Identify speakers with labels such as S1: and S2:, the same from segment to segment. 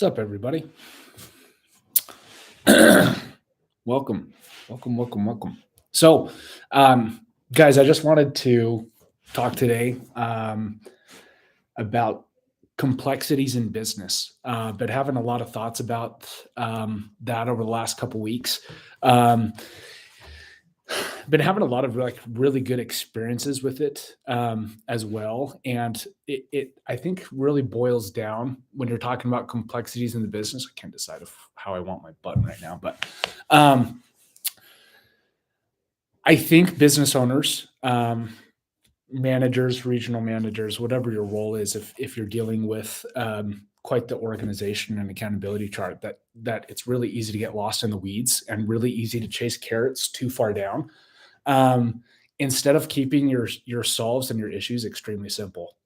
S1: What's up, everybody? Welcome, welcome. So, guys, I just wanted to talk today about complexities in business. Been having a lot of thoughts about that over the last couple weeks. Um, been having a lot of really good experiences with it as well, and it I think really boils down when you're talking about complexities in the business. I can't decide how I want my button right now, but um, I think business owners, managers, regional managers, whatever your role is, if you're dealing with quite the organization and accountability chart, that it's really easy to get lost in the weeds and really easy to chase carrots too far down, um, instead of keeping your solves and your issues extremely simple.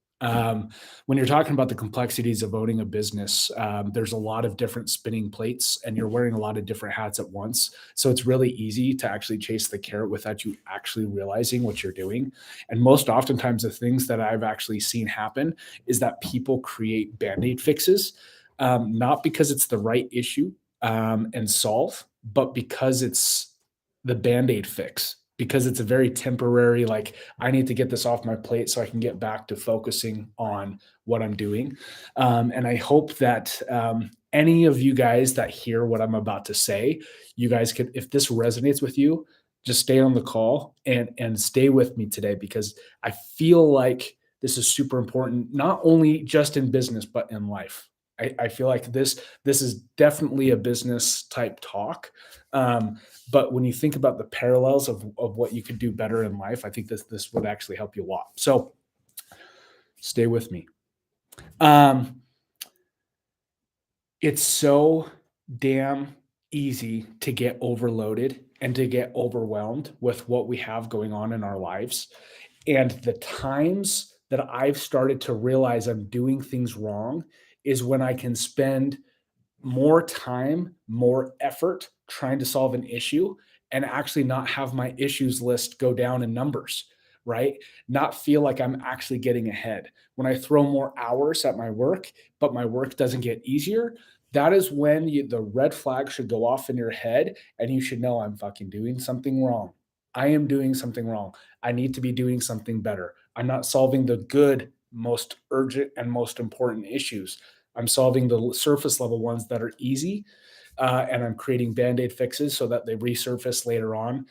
S1: When you're talking about the complexities of owning a business, there's a lot of different spinning plates, and you're wearing a lot of different hats at once. So it's really easy to actually chase the carrot without you actually realizing what you're doing. And most oftentimes, the things that I've actually seen happen is that people create band-aid fixes, not because it's the right issue and solve, but because it's the band-aid fix, because it's a very temporary, like, I need to get this off my plate so I can get back to focusing on what I'm doing. And I hope that any of you guys that hear what I'm about to say, you guys could, if this resonates with you, just stay on the call and stay with me today, because I feel like this is super important, not only just in business but in life. I feel like this is definitely a business type talk, but when you think about the parallels of what you could do better in life, I think this would actually help you a lot. So stay with me. Um, it's so damn easy to get overloaded and to get overwhelmed with what we have going on in our lives. And the times that I've started to realize I'm doing things wrong is when I can spend more time, more effort trying to solve an issue and actually not have my issues list go down in numbers, right? Not feel like I'm actually getting ahead. When I throw more hours at my work, but my work doesn't get easier, that is when the red flag should go off in your head and you should know I'm fucking doing something wrong. I am doing something wrong. I need to be doing something better. I'm not solving the good, most urgent, and most important issues. I'm solving the surface level ones that are easy, and I'm creating band-aid fixes so that they resurface later on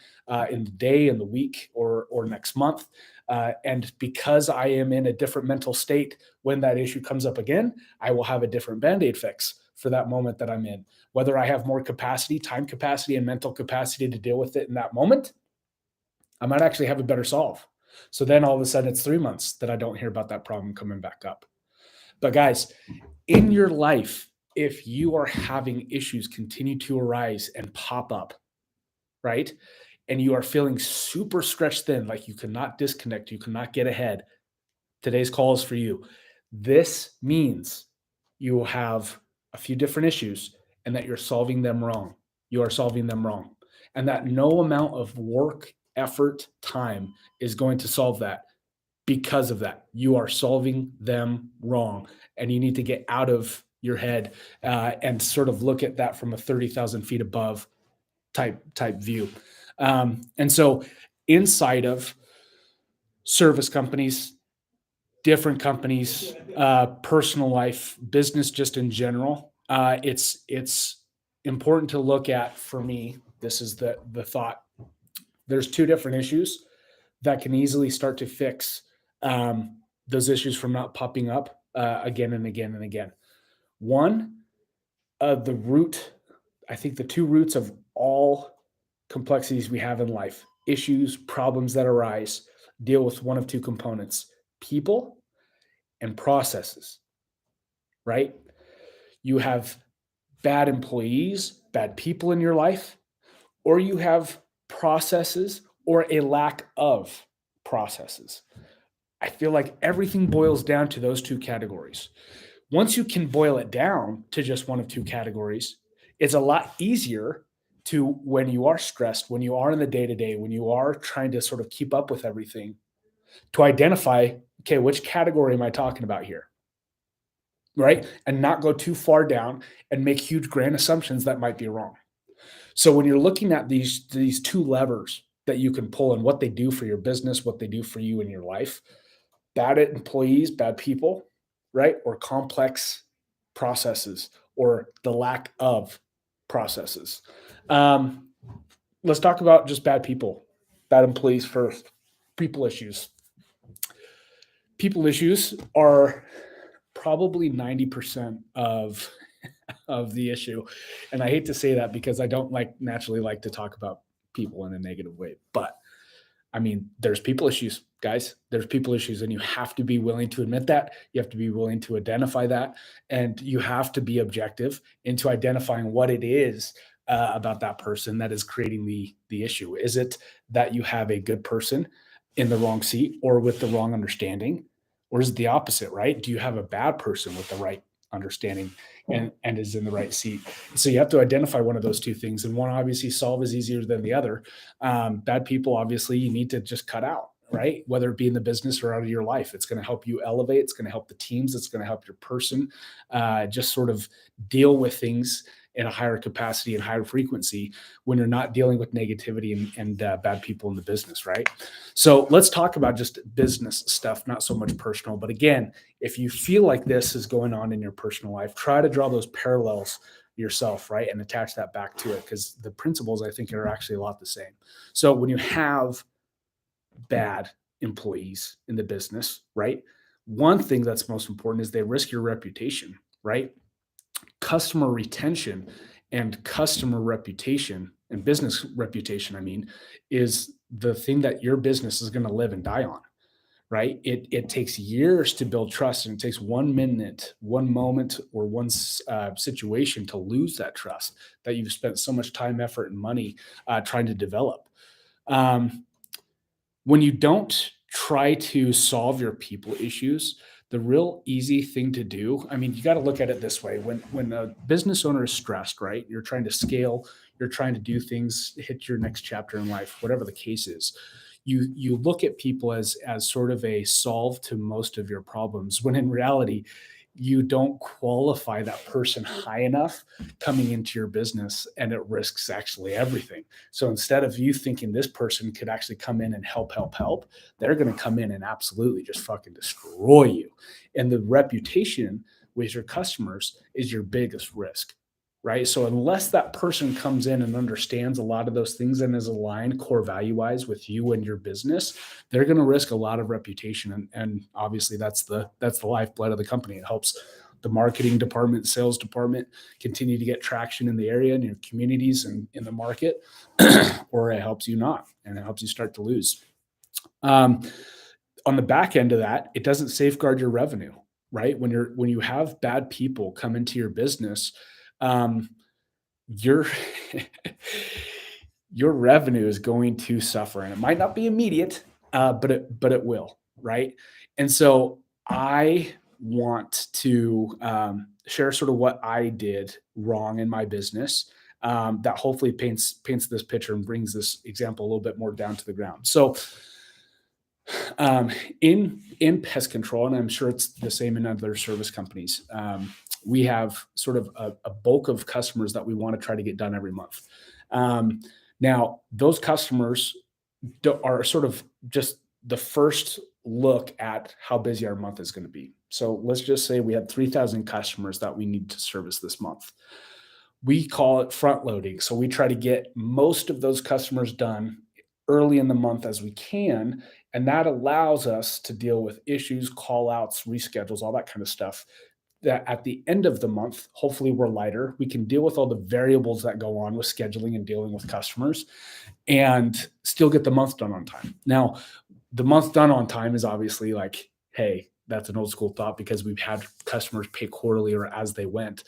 S1: in the day, in the week, or next month. And because I am in a different mental state when that issue comes up again, I will have a different band-aid fix for that moment that I'm in. Whether I have more capacity, time capacity, and mental capacity to deal with it in that moment, I might actually have a better solve. So then all of a sudden it's 3 months that I don't hear about that problem coming back up. But guys, in your life, if you are having issues continue to arise and pop up, right? And you are feeling super stretched thin, like you cannot disconnect, you cannot get ahead, today's call is for you. This means you will have a few different issues and that you're solving them wrong. You are solving them wrong. And that no amount of work, effort, time is going to solve that. Because of that, you are solving them wrong, and you need to get out of your head and sort of look at that from a 30,000 feet above type view. And so, inside of service companies, different companies, personal life, business, just in general, it's important to look at. For me, this is the thought. There's two different issues that can easily start to fix those issues from not popping up again and again and again. One, the root, I think the two roots of all complexities we have in life, issues, problems that arise, deal with one of two components: people and processes, right? You have bad employees, bad people in your life, or you have processes or a lack of processes. I feel like everything boils down to those two categories. Once you can boil it down to just one of two categories, it's a lot easier to, when you are stressed, when you are in the day to day, when you are trying to sort of keep up with everything, to identify, okay, which category am I talking about here? right? And not go too far down and make huge grand assumptions that might be wrong. So when you're looking at these two levers that you can pull and what they do for your business, what they do for you in your life, bad employees, bad people, right? Or complex processes or the lack of processes. Um, let's talk about just bad people, bad employees first. People issues. People issues are probably 90% of the issue. And I hate to say that because I don't naturally like to talk about people in a negative way, but I mean, there's people issues, guys. There's people issues, and you have to be willing to admit that. You have to be willing to identify that, and you have to be objective into identifying what it is about that person that is creating the issue. Is it that you have a good person in the wrong seat or with the wrong understanding, or is it the opposite? Right? Do you have a bad person with the right understanding and is in the right seat? So you have to identify one of those two things, and one obviously solve is easier than the other. Bad people, obviously, you need to just cut out, right? Whether it be in the business or out of your life, it's going to help you elevate. It's going to help the teams. It's going to help your person just sort of deal with things in a higher capacity and higher frequency when you're not dealing with negativity and bad people in the business, right? So let's talk about just business stuff, not so much personal. But again, if you feel like this is going on in your personal life, try to draw those parallels yourself, right? And attach that back to it because the principles I think are actually a lot the same. So when you have bad employees in the business, right? One thing that's most important is they risk your reputation, right? Customer retention and customer reputation and business reputation, I mean, is the thing that your business is going to live and die on, right? It takes years to build trust, and it takes 1 minute, one moment, or one situation to lose that trust that you've spent so much time, effort, and money trying to develop. Um, when you don't try to solve your people issues, the real easy thing to do, I mean, you got to look at it this way. When a business owner is stressed, right? You're trying to scale, you're trying to do things, hit your next chapter in life, whatever the case is. You look at people as sort of a solve to most of your problems, when in reality, you don't qualify that person high enough coming into your business, and it risks actually everything. So instead of you thinking this person could actually come in and help, they're going to come in and absolutely just fucking destroy you. And the reputation with your customers is your biggest risk, right? So unless that person comes in and understands a lot of those things and is aligned core value wise with you and your business, they're going to risk a lot of reputation. And obviously that's the lifeblood of the company. It helps the marketing department, sales department continue to get traction in the area and your communities and in the market, or it helps you not, and it helps you start to lose. Um, on the back end of that, it doesn't safeguard your revenue, right? When you have bad people come into your business, um, your your revenue is going to suffer, and it might not be immediate, but it will, right? And so I want to share sort of what I did wrong in my business, that hopefully paints this picture and brings this example a little bit more down to the ground. So um, in pest control, and I'm sure it's the same in other service companies, we have sort of a bulk of customers that we want to try to get done every month. Um, now, those customers are sort of just the first look at how busy our month is going to be. So let's just say we have 3,000 customers that we need to service this month. We call it front loading. So we try to get most of those customers done early in the month as we can. And that allows us to deal with issues, call outs, reschedules, all that kind of stuff. That at the end of the month, hopefully we're lighter. We can deal with all the variables that go on with scheduling and dealing with customers and still get the month done on time. Now, the month done on time is obviously like, hey, that's an old school thought because we've had customers pay quarterly or as they went.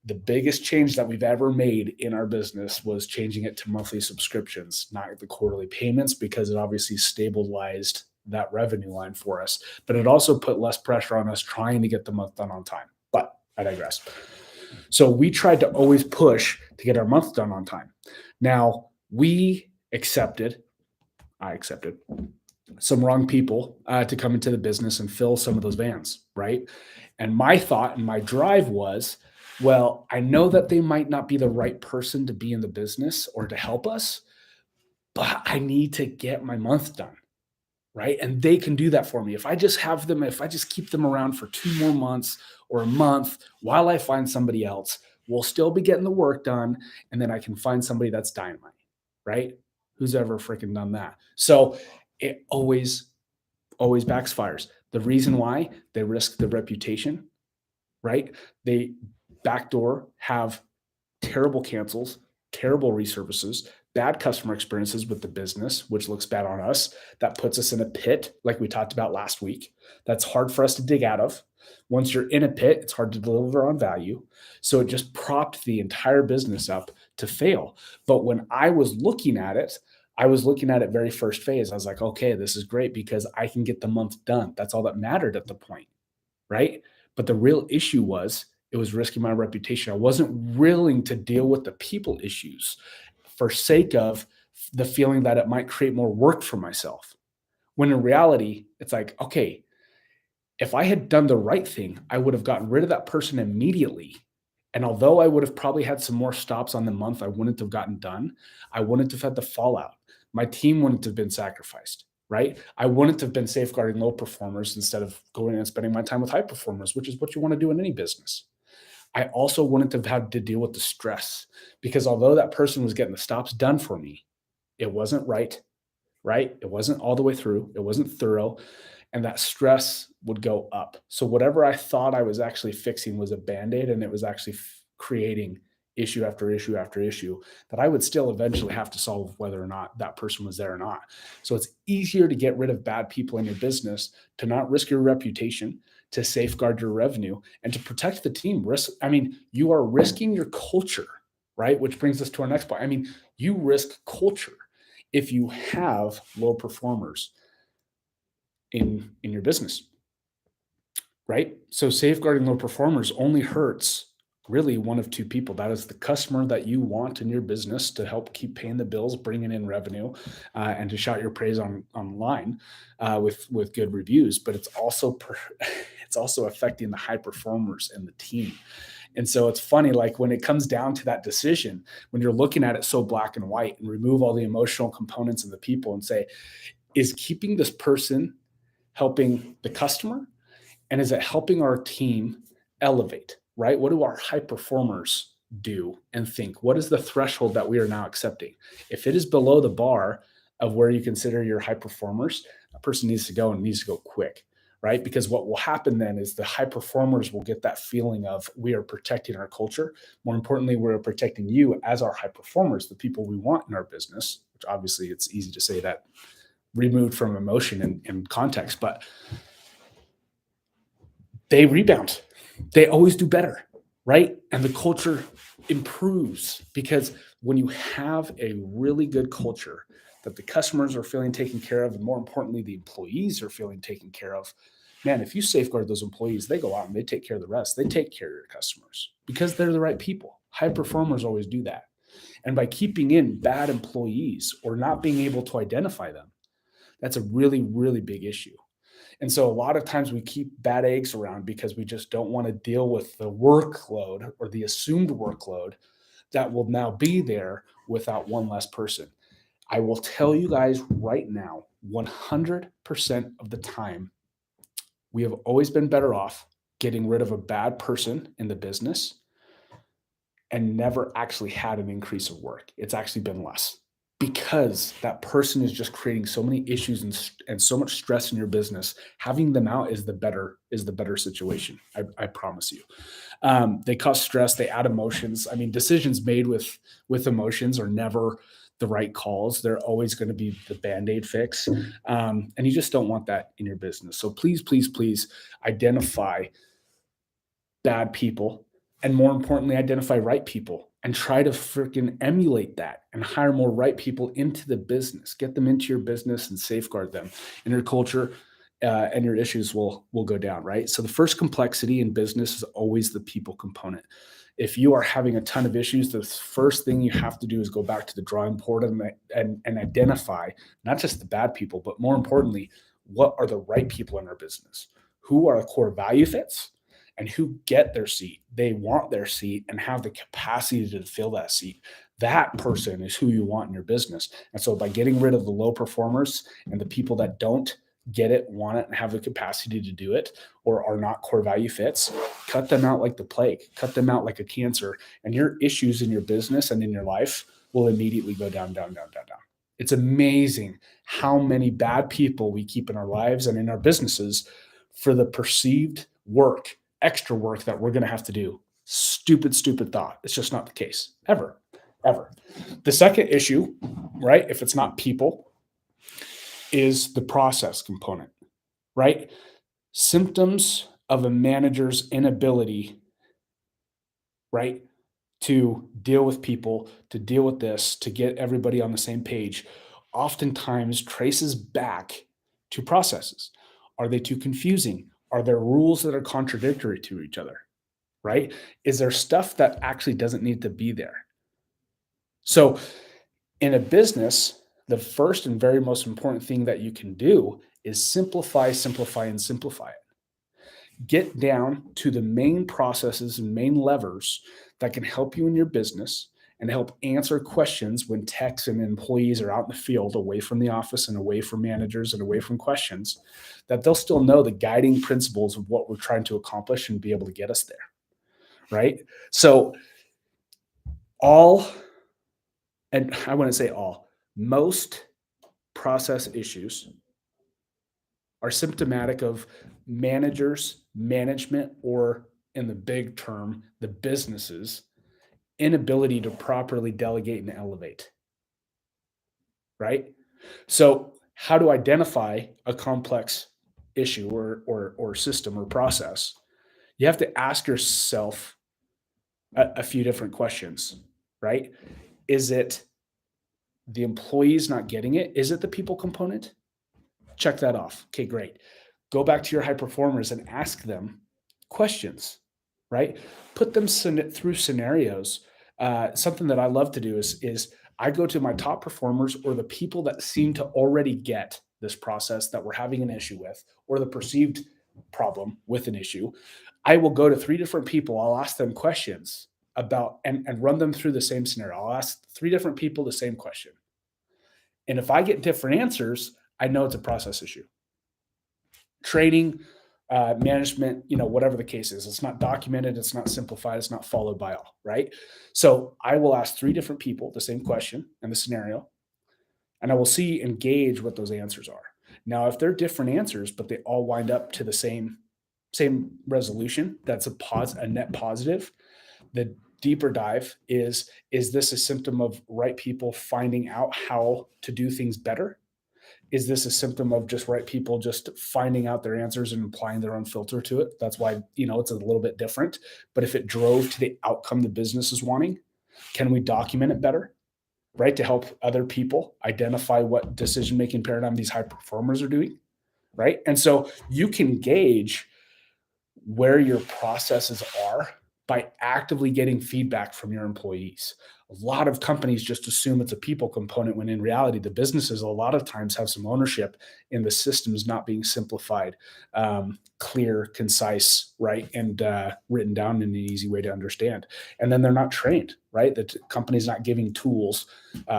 S1: The biggest change that we've ever made in our business was changing it to monthly subscriptions, not the quarterly payments, because it obviously stabilized that revenue line for us. But it also put less pressure on us trying to get the month done on time. But I digress. So we tried to always push to get our month done on time. Now, I accepted some wrong people to come into the business and fill some of those vans, right? And my thought and my drive was, well, I know that they might not be the right person to be in the business or to help us, but I need to get my month done, right? And they can do that for me. If I just have them, if I just keep them around for 2 more months or a month while I find somebody else, we'll still be getting the work done. And then I can find somebody that's dynamite, right? Who's ever freaking done that? So it always backfires. The reason why they risk the reputation, right? They backdoor have terrible cancels, terrible reservices, bad customer experiences with the business, which looks bad on us. That puts us in a pit, like we talked about last week. That's hard for us to dig out of. Once you're in a pit, it's hard to deliver on value. So it just propped the entire business up to fail. But when I was looking at it, I was looking at it very first phase. I was like, okay, this is great because I can get the month done. That's all that mattered at the point, right? But the real issue was it was risking my reputation. I wasn't willing to deal with the people issues for sake of the feeling that it might create more work for myself. When in reality, it's like, okay, if I had done the right thing, I would have gotten rid of that person immediately. And although I would have probably had some more stops on the month I wouldn't have gotten done, I wouldn't have had the fallout. My team wouldn't have been sacrificed, right? I wouldn't have been safeguarding low performers instead of going and spending my time with high performers, which is what you want to do in any business. I also wouldn't have had to deal with the stress because although that person was getting the stops done for me, it wasn't right, right? It wasn't all the way through, it wasn't thorough, and that stress would go up. So whatever I thought I was actually fixing was a band-aid and it was actually creating issue after issue after issue that I would still eventually have to solve whether or not that person was there or not. So it's easier to get rid of bad people in your business, to not risk your reputation, to safeguard your revenue, and to protect the team. You are risking your culture, right? Which brings us to our next point. You risk culture if you have low performers in your business, right? So safeguarding low performers only hurts really one of two people. That is the customer that you want in your business to help keep paying the bills, bringing in revenue, and to shout your praise online with good reviews. But it's also it's also affecting the high performers in the team. And so it's funny, like when it comes down to that decision, when you're looking at it so black and white, and remove all the emotional components of the people and say, is keeping this person helping the customer? And is it helping our team elevate, right? What do our high performers do and think? What is the threshold that we are now accepting? If it is below the bar of where you consider your high performers, a person needs to go and needs to go quick, right? Because what will happen then is the high performers will get that feeling of we are protecting our culture. More importantly, we're protecting you as our high performers, the people we want in our business, which obviously it's easy to say that removed from emotion and context, but they rebound. They always do better, right? And the culture improves because when you have a really good culture that the customers are feeling taken care of, and more importantly, the employees are feeling taken care of, man, if you safeguard those employees, they go out and they take care of the rest. They take care of your customers because they're the right people. High performers always do that. And by keeping in bad employees or not being able to identify them, that's a really, really big issue. And so a lot of times we keep bad eggs around because we just don't want to deal with the workload or the assumed workload that will now be there without one less person. I will tell you guys right now, 100% of the time, we have always been better off getting rid of a bad person in the business and never actually had an increase of work. It's actually been less because that person is just creating so many issues and so much stress in your business. Having them out is the better situation. I promise you. They cause stress. They add emotions. Decisions made with emotions are never the right calls. They're always going to be the band-aid fix. And you just don't want that in your business. So please, please, please identify bad people, and more importantly, identify right people and try to freaking emulate that and hire more right people into the business. Get them into your business and safeguard them, and your culture and your issues will go down, right? So the first complexity in business is always the people component. If you are having a ton of issues, the first thing you have to do is go back to the drawing board and identify not just the bad people, but more importantly, what are the right people in our business? Who are the core value fits? and who get their seat. They want their seat and have the capacity to fill that seat. That person is who you want in your business. And so by getting rid of the low performers and the people that don't get it, want it, and have the capacity to do it, or are not core value fits, cut them out like the plague, cut them out like a cancer, and your issues in your business and in your life will immediately go down, down, down, down, down. It's amazing how many bad people we keep in our lives and in our businesses for the perceived work, extra work that we're going to have to do. Stupid, stupid thought. It's just not the case ever, ever. The second issue, right, if it's not people, is the process component, right? Symptoms of a manager's inability, right, to deal with people, to deal with this, to get everybody on the same page, oftentimes traces back to processes. Are they too confusing? Are there rules that are contradictory to each other? Right? Is there stuff that actually doesn't need to be there? So, in a business, the first and very most important thing that you can do is simplify, simplify, and simplify it. Get down to the main processes and main levers that can help you in your business and help answer questions when techs and employees are out in the field, away from the office and away from managers and away from questions, that they'll still know the guiding principles of what we're trying to accomplish and be able to get us there. Right? So, all, and I wouldn't say all, most process issues are symptomatic of managers, management, or in the big term, the business's inability to properly delegate and elevate. Right? So, how to identify a complex issue or system or process? You have to ask yourself a few different questions, right? Is it the employees not getting it? Is it the people component? Check that off. Okay, great. Go back to your high performers and ask them questions, right? Put them through scenarios. Something that I love to do is I go to my top performers or the people that seem to already get this process that we're having an issue with, or the perceived problem with an issue. I will go to three different people. I'll ask them questions about and run them through the same scenario. I'll ask three different people the same question. And if I get different answers, I know it's a process issue. Training, management, whatever the case is, it's not documented, it's not simplified, it's not followed by all, right? So I will ask three different people the same question and the scenario, and I will see and gauge what those answers are. Now, if they're different answers, but they all wind up to the same resolution, that's a net positive. The deeper dive is this a symptom of right people finding out how to do things better? Is this a symptom of just right people just finding out their answers and applying their own filter to it? That's why, it's a little bit different. But if it drove to the outcome the business is wanting, can we document it better? Right? To help other people identify what decision-making paradigm these high performers are doing. Right? And so you can gauge where your processes are by actively getting feedback from your employees. A lot of companies just assume it's a people component when in reality, the businesses a lot of times have some ownership in the systems not being simplified, clear, concise, right, and written down in an easy way to understand. And then they're not trained, right? The company's not giving tools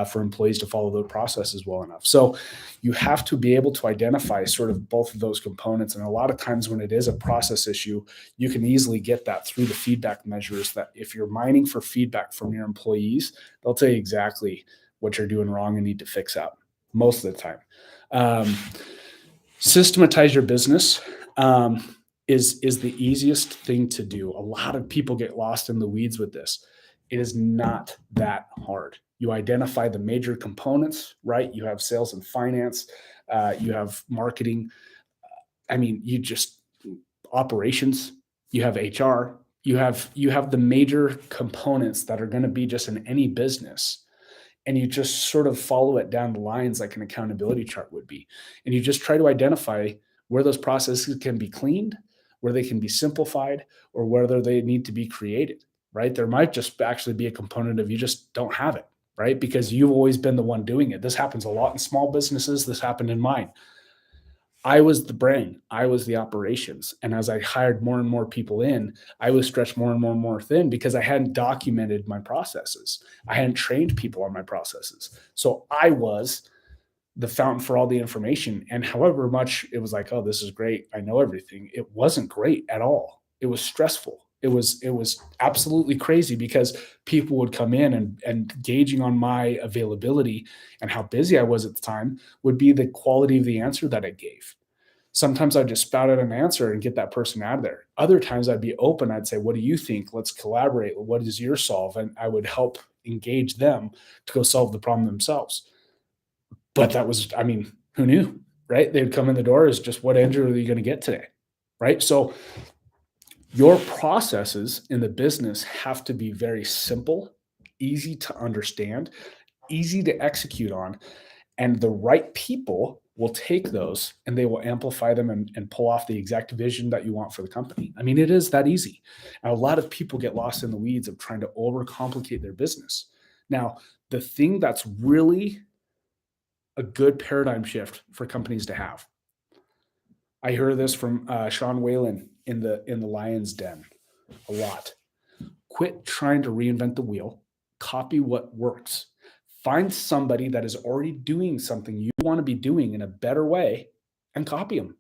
S1: for employees to follow the processes well enough. So you have to be able to identify sort of both of those components. And a lot of times when it is a process issue, you can easily get that through the feedback measures that if you're mining for feedback from your employees, they'll tell you exactly what you're doing wrong and need to fix up most of the time. Systematize your business is the easiest thing to do. A lot of people get lost in the weeds with this. It is not that hard. You identify the major components, right? You have sales and finance, you have marketing. You just operations, you have HR, you have the major components that are going to be just in any business. And you just sort of follow it down the lines like an accountability chart would be. And you just try to identify where those processes can be cleaned, where they can be simplified, or whether they need to be created, right? There might just actually be a component of you just don't have it, right? Because you've always been the one doing it. This happens a lot in small businesses. This happened in mine. I was the brain, I was the operations. And as I hired more and more people in, I was stretched more and more and more thin because I hadn't documented my processes. I hadn't trained people on my processes. So I was the fountain for all the information. And however much it was like, oh, this is great, I know everything, it wasn't great at all. It was stressful. It was absolutely crazy because people would come in and gauging on my availability and how busy I was at the time would be the quality of the answer that I gave. Sometimes I'd just spout out an answer and get that person out of there. Other times I'd be open. I'd say, what do you think? Let's collaborate. What is your solve? And I would help engage them to go solve the problem themselves. But that was, I mean, who knew, right? They'd come in the door as just what Andrew are you going to get today? Right. So your processes in the business have to be very simple, easy to understand, easy to execute on, and the right people will take those and they will amplify them and pull off the exact vision that you want for the company. I mean, it is that easy. And a lot of people get lost in the weeds of trying to overcomplicate their business. Now, the thing that's really a good paradigm shift for companies to have. I hear this from Sean Whalen in the Lion's Den a lot. Quit trying to reinvent the wheel. Copy what works. Find somebody that is already doing something you want to be doing in a better way and copy them.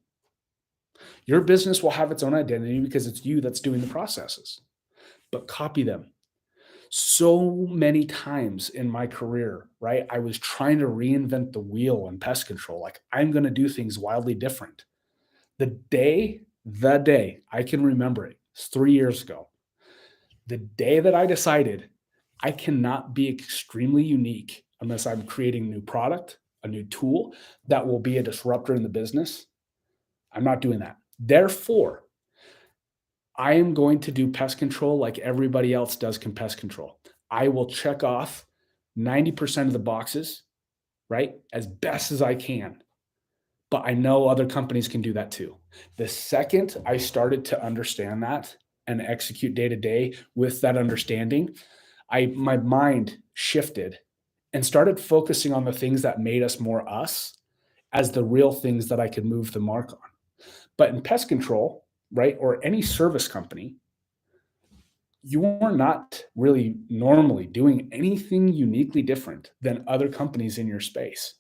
S1: Your business will have its own identity because it's you that's doing the processes, but copy them. So many times in my career, right? I was trying to reinvent the wheel in pest control. Like, I'm going to do things wildly different. The day, I can remember it. It's 3 years ago. The day that I decided I cannot be extremely unique unless I'm creating a new product, a new tool that will be a disruptor in the business. I'm not doing that. Therefore, I am going to do pest control like everybody else does pest control. I will check off 90% of the boxes, right? As best as I can. But I know other companies can do that too. The second I started to understand that and execute day to day with that understanding, I my mind shifted and started focusing on the things that made us more us as the real things that I could move the mark on. But in pest control, right, or any service company, you are not really normally doing anything uniquely different than other companies in your space.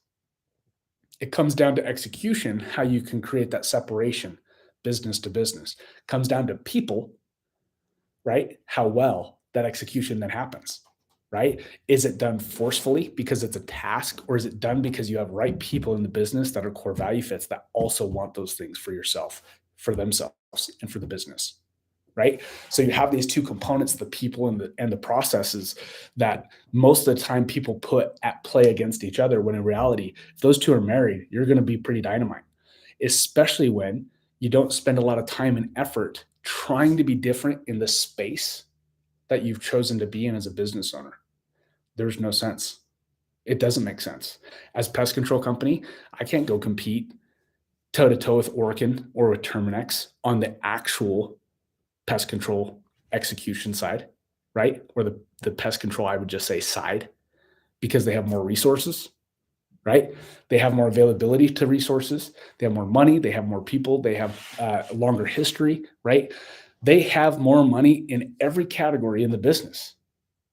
S1: It comes down to execution, how you can create that separation business to business. It comes down to people, right? How well that execution then happens, right? Is it done forcefully because it's a task, or is it done because you have right people in the business that are core value fits that also want those things for yourself, for themselves, and for the business? Right. So you have these two components, the people and the processes, that most of the time people put at play against each other, when in reality, if those two are married, you're going to be pretty dynamite, especially when you don't spend a lot of time and effort trying to be different in the space that you've chosen to be in as a business owner. There's no sense. It doesn't make sense. As a pest control company, I can't go compete toe to toe with Orkin or with Terminex on the actual pest control execution side, right? Or the pest control, I would just say, side, because they have more resources, right? They have more availability to resources. They have more money. They have more people. They have a longer history, right? They have more money in every category in the business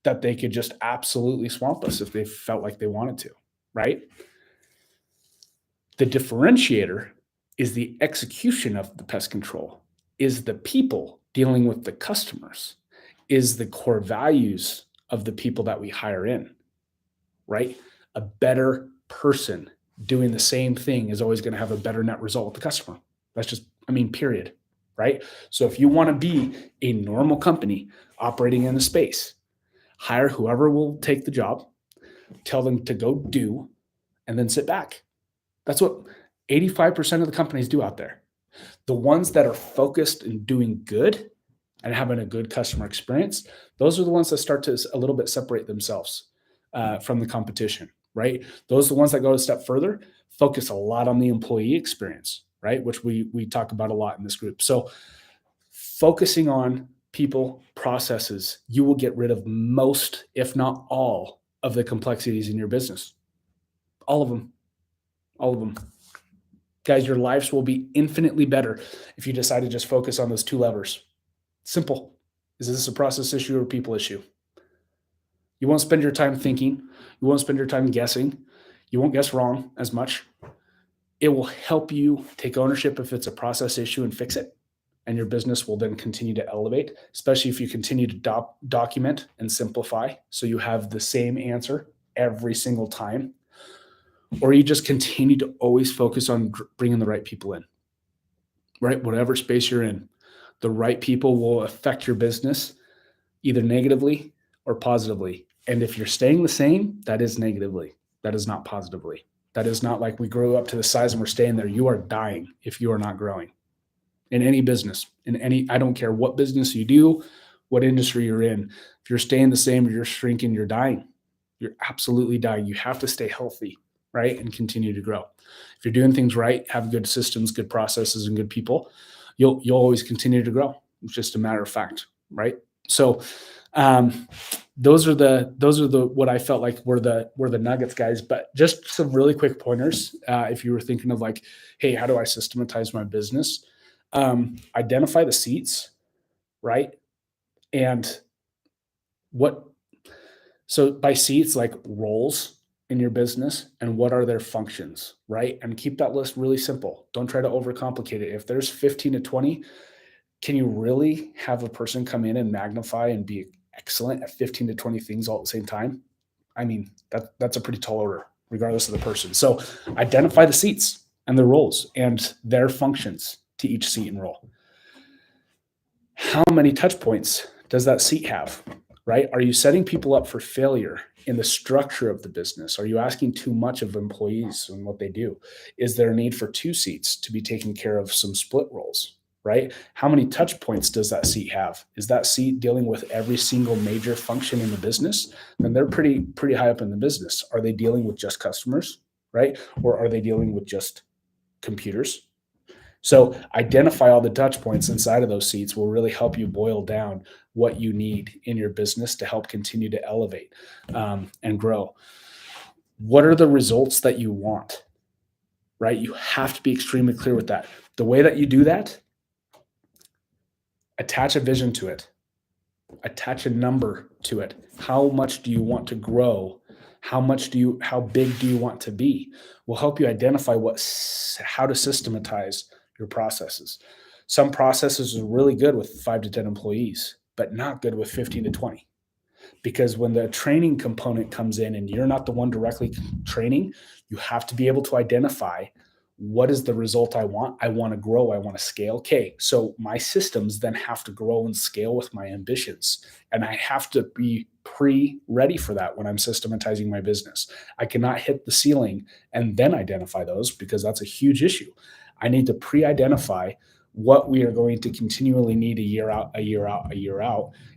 S1: that they could just absolutely swamp us if they felt like they wanted to, right? The differentiator is the execution of the pest control, is the people dealing with the customers, is the core values of the people that we hire in, right? A better person doing the same thing is always going to have a better net result with the customer. That's just, I mean, period, right? So if you want to be a normal company operating in the space, hire whoever will take the job, tell them to go do, and then sit back. That's what 85% of the companies do out there. The ones that are focused and doing good and having a good customer experience, those are the ones that start to a little bit separate themselves from the competition, right? Those are the ones that go a step further, focus a lot on the employee experience, right? Which we talk about a lot in this group. So focusing on people, processes, you will get rid of most, if not all, of the complexities in your business. All of them. All of them. Guys, your lives will be infinitely better if you decide to just focus on those two levers. Simple. Is this a process issue or a people issue? You won't spend your time thinking. You won't spend your time guessing. You won't guess wrong as much. It will help you take ownership if it's a process issue and fix it. And your business will then continue to elevate, especially if you continue to document and simplify so you have the same answer every single time. Or you just continue to always focus on bringing the right people in, right? Whatever space you're in, the right people will affect your business either negatively or positively. And if you're staying the same, that is negatively. That is not positively. That is not like we grew up to the size and we're staying there. You are dying if you are not growing in any business, I don't care what business you do, what industry you're in. If you're staying the same or you're shrinking, you're dying. You're absolutely dying. You have to stay healthy, right? And continue to grow. If you're doing things right, have good systems, good processes, and good people, you'll always continue to grow. It's just a matter of fact, right? So those are the what I felt like were the nuggets, guys. But just some really quick pointers. If you were thinking of like, hey, how do I systematize my business? Identify the seats, right? And so by seats, like roles in your business and what are their functions, right? And keep that list really simple. Don't try to overcomplicate it. If there's 15 to 20, can you really have a person come in and magnify and be excellent at 15 to 20 things all at the same time? I mean, that's a pretty tall order, regardless of the person. So identify the seats and the roles and their functions to each seat and role. How many touch points does that seat have, right? Are you setting people up for failure in the structure of the business? Are you asking too much of employees and what they do? Is there a need for two seats to be taking care of some split roles, right? How many touch points does that seat have? Is that seat dealing with every single major function in the business? Then they're pretty high up in the business. Are they dealing with just customers, right? Or are they dealing with just computers? So identify all the touch points inside of those seats will really help you boil down what you need in your business to help continue to elevate and grow. What are the results that you want, right? You have to be extremely clear with that. The way that you do that, attach a vision to it, attach a number to it. How much do you want to grow? How big do you want to be? Will help you identify how to systematize your processes. Some processes are really good with 5 to 10 employees, but not good with 15 to 20. Because when the training component comes in and you're not the one directly training, you have to be able to identify what is the result I want. I want to grow. I want to scale. Okay, so my systems then have to grow and scale with my ambitions. And I have to be ready for that when I'm systematizing my business. I cannot hit the ceiling and then identify those because that's a huge issue. I need to pre-identify what we are going to continually need a year out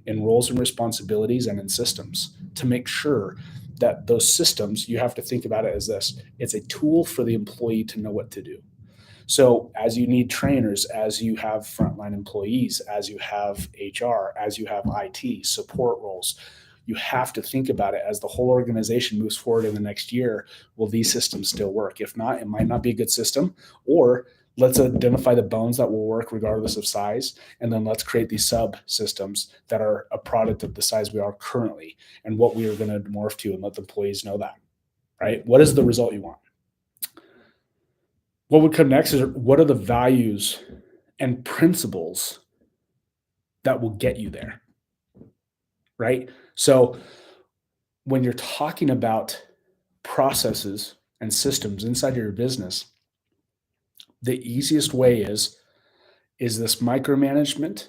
S1: in roles and responsibilities and in systems to make sure that those systems, you have to think about it as this: it's a tool for the employee to know what to do. So as you need trainers, as you have frontline employees, as you have HR, as you have IT support roles, you have to think about it as the whole organization moves forward in the next year. Will these systems still work? If not, it might not be a good system. Or let's identify the bones that will work regardless of size. And then let's create these subsystems that are a product of the size we are currently and what we are going to morph to, and let the employees know that, right? What is the result you want? What would come next is, what are the values and principles that will get you there, right? So when you're talking about processes and systems inside your business, the easiest way is this micromanagement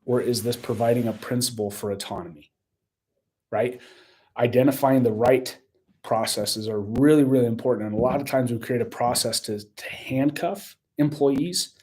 S1: or is this providing a principle for autonomy, right? Identifying the right processes are really, really important. And a lot of times we create a process to handcuff employees.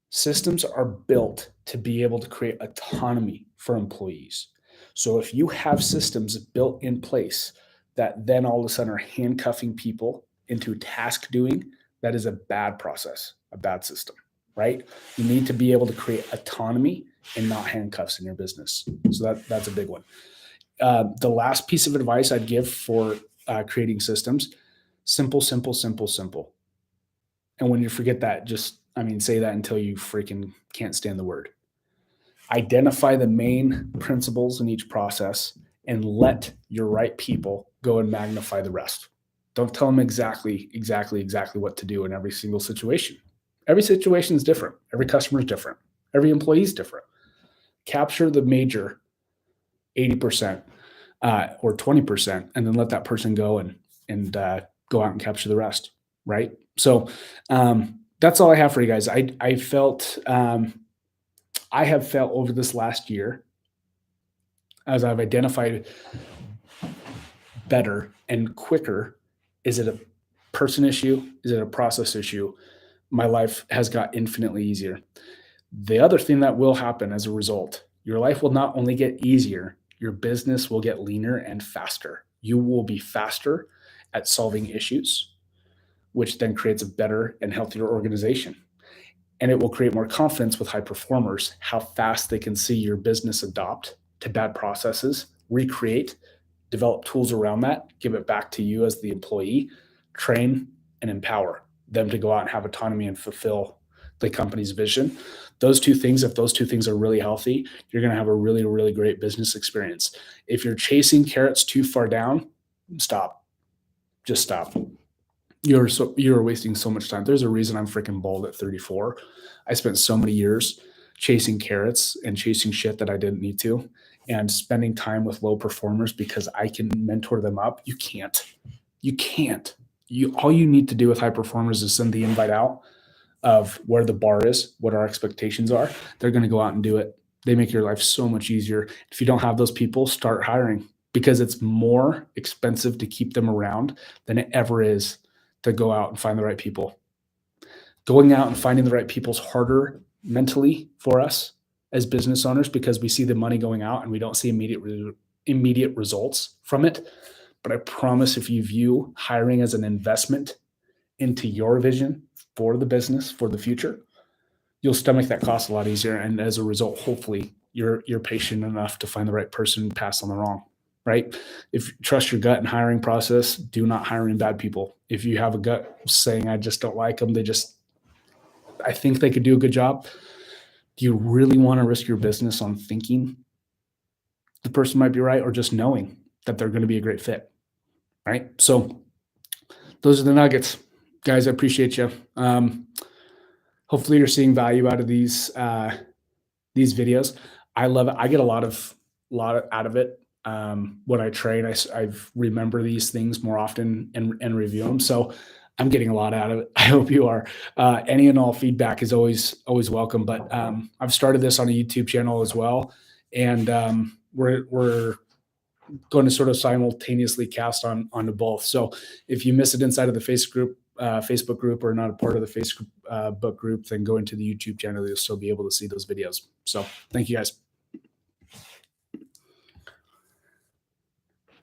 S1: Systems are built to be able to create autonomy for employees. So if you have systems built in place that then all of a sudden are handcuffing people into task doing, that is a bad process, a bad system, right? You need to be able to create autonomy and not handcuffs in your business. So that's a big one. The last piece of advice I'd give for creating systems: simple, simple, simple, simple. And when you forget that, just, I mean, say that until you freaking can't stand the word. Identify the main principles in each process and let your right people go and magnify the rest. Don't tell them exactly what to do in every single situation. Every situation is different. Every customer is different. Every employee is different. Capture the major 80% or 20%, and then let that person go and go out and capture the rest. Right. So that's all I have for you guys. I have felt over this last year, as I've identified better and quicker, is it a person issue? Is it a process issue? My life has got infinitely easier. The other thing that will happen as a result, your life will not only get easier, your business will get leaner and faster. You will be faster at solving issues, which then creates a better and healthier organization. And it will create more confidence with high performers, how fast they can see your business adopt to bad processes, recreate, develop tools around that, give it back to you as the employee, train and empower them to go out and have autonomy and fulfill the company's vision. Those two things, if those two things are really healthy, you're going to have a really, really great business experience. If you're chasing carrots too far down, stop. Just stop. You're wasting so much time. There's a reason I'm freaking bald at 34. I spent so many years chasing carrots and chasing shit that I didn't need to, and spending time with low performers because I can mentor them up. You can't. All you need to do with high performers is send the invite out of where the bar is, what our expectations are. They're going to go out and do it. They make your life so much easier. If you don't have those people, start hiring, because it's more expensive to keep them around than it ever is to go out and find the right people. Going out and finding the right people is harder mentally for us as business owners because we see the money going out and we don't see immediate results from it. But I promise, if you view hiring as an investment into your vision for the business, for the future, you'll stomach that cost a lot easier. And as a result, hopefully you're patient enough to find the right person and pass on the wrong. Right? If you trust your gut and hiring process, do not hire in bad people. If you have a gut saying, I just don't like them, I think they could do a good job. Do you really want to risk your business on thinking the person might be right, or just knowing that they're going to be a great fit? Right? So those are the nuggets, guys. I appreciate you. Hopefully you're seeing value out of these videos. I love it. I get a lot out of it. When I train, I remember these things more often and review them. So I'm getting a lot out of it. I hope you are. Any and all feedback is always welcome. But I've started this on a YouTube channel as well, and we're going to sort of simultaneously cast onto both. So if you miss it inside of the Facebook group, or not a part of the Facebook group, then go into the YouTube channel. You'll still be able to see those videos. So thank you, guys.